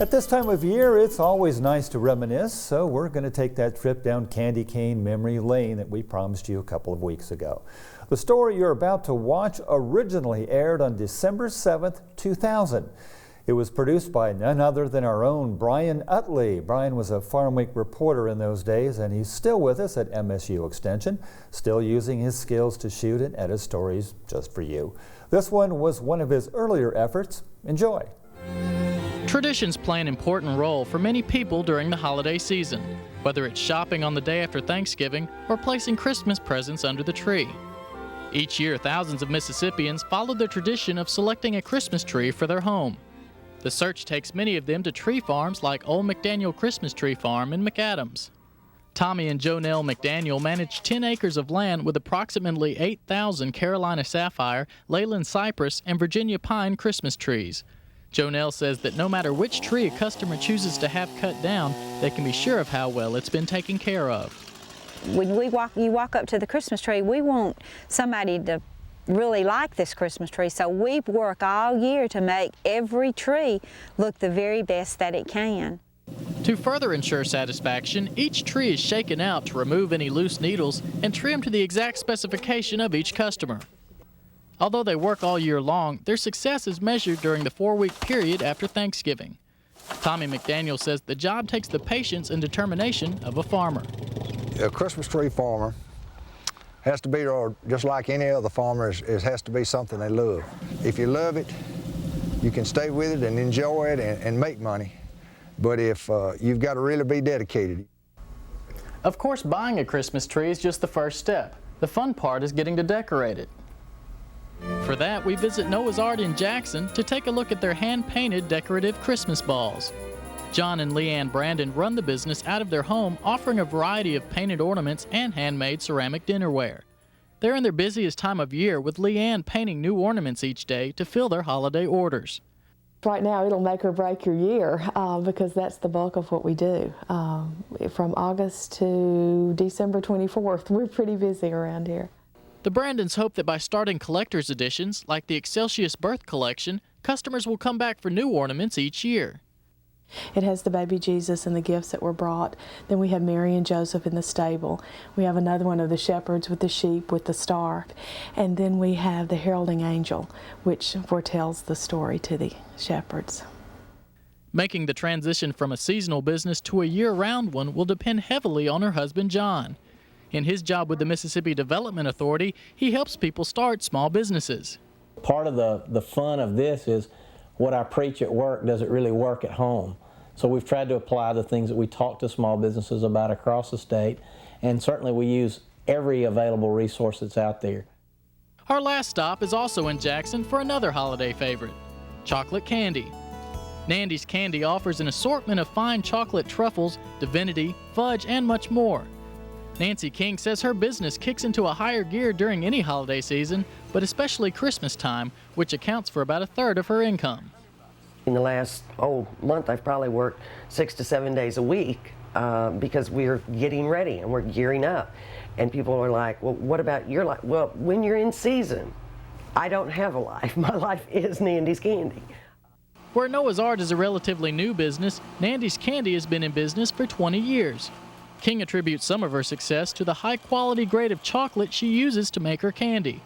At this time of year, it's always nice to reminisce, so we're going to take that trip down candy cane memory lane that we promised you a couple of weeks ago. The story you're about to watch originally aired on December 7th, 2000. It was produced by none other than our own Brian Utley. Brian was a Farmweek reporter in those days, and he's still with us at MSU Extension, still using his skills to shoot and edit stories just for you. This one was one of his earlier efforts. Enjoy. Traditions play an important role for many people during the holiday season, whether it's shopping on the day after Thanksgiving or placing Christmas presents under the tree. Each year, thousands of Mississippians follow the tradition of selecting a Christmas tree for their home. The search takes many of them to tree farms like Old McDaniel Christmas Tree Farm in McAdams. Tommy and Jonelle McDaniel manage 10 acres of land with approximately 8,000 Carolina Sapphire, Leyland Cypress, and Virginia Pine Christmas trees. Jonelle says that no matter which tree a customer chooses to have cut down, they can be sure of how well it's been taken care of. When you walk up to the Christmas tree, we want somebody to really like this Christmas tree, so we work all year to make every tree look the very best that it can. To further ensure satisfaction, each tree is shaken out to remove any loose needles and trimmed to the exact specification of each customer. Although they work all year long, their success is measured during the 4-week period after Thanksgiving. Tommy McDaniel says the job takes the patience and determination of a farmer. A Christmas tree farmer has to be, or just like any other farmer, it has to be something they love. If you love it, you can stay with it and enjoy it and make money. But if you've got to really be dedicated. Of course, buying a Christmas tree is just the first step. The fun part is getting to decorate it. For that, we visit Noah's Art in Jackson to take a look at their hand-painted decorative Christmas balls. John and Leanne Brandon run the business out of their home, offering a variety of painted ornaments and handmade ceramic dinnerware. They're in their busiest time of year, with Leanne painting new ornaments each day to fill their holiday orders. Right now, it'll make or break your year because that's the bulk of what we do. From August to December 24th, we're pretty busy around here. The Brandons hope that by starting collector's editions, like the Excelsius Birth Collection, customers will come back for new ornaments each year. It has the baby Jesus and the gifts that were brought. Then we have Mary and Joseph in the stable. We have another one of the shepherds with the sheep with the star. And then we have the heralding angel, which foretells the story to the shepherds. Making the transition from a seasonal business to a year-round one will depend heavily on her husband, John. In his job with the Mississippi Development Authority, he helps people start small businesses. Part of the fun of this is what I preach at work, does it really work at home? So we've tried to apply the things that we talk to small businesses about across the state, and certainly we use every available resource that's out there. Our last stop is also in Jackson for another holiday favorite, chocolate candy. Nandy's Candy offers an assortment of fine chocolate truffles, divinity, fudge, and much more. Nancy King says her business kicks into a higher gear during any holiday season, but especially Christmas time, which accounts for about 1/3 of her income. In the last month, I've probably worked 6 to 7 days a week because we're getting ready and we're gearing up. And people are like, well, what about your life? Well, when you're in season, I don't have a life. My life is Nandy's Candy. Where Noah's Art is a relatively new business, Nandy's Candy has been in business for 20 years. King attributes some of her success to the high-quality grade of chocolate she uses to make her candy.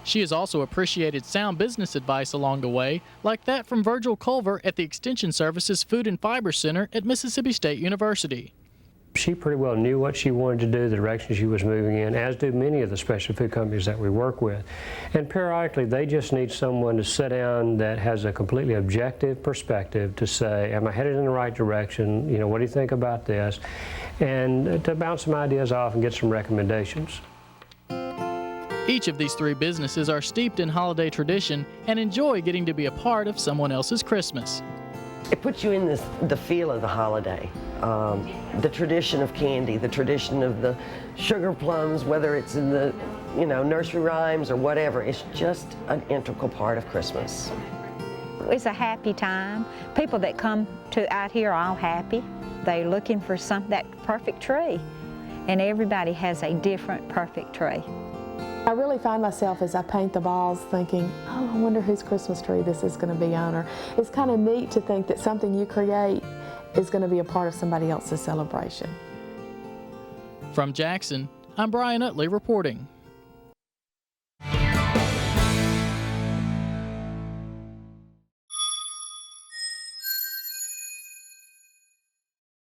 She has also appreciated sound business advice along the way, like that from Virgil Culver at the Extension Services Food and Fiber Center at Mississippi State University. She pretty well knew what she wanted to do, the direction she was moving in, as do many of the specialty food companies that we work with. And periodically, they just need someone to sit down that has a completely objective perspective to say, am I headed in the right direction? You know, what do you think about this? And to bounce some ideas off and get some recommendations. Each of these three businesses are steeped in holiday tradition and enjoy getting to be a part of someone else's Christmas. It puts you in the feel of the holiday, the tradition of candy, the tradition of the sugar plums, whether it's in the nursery rhymes or whatever. It's just an integral part of Christmas. It's a happy time. People that come out here are all happy. They're looking for that perfect tree, and everybody has a different perfect tree. I really find myself as I paint the balls thinking, oh, I wonder whose Christmas tree this is going to be on. Or it's kind of neat to think that something you create is going to be a part of somebody else's celebration. From Jackson, I'm Brian Utley reporting.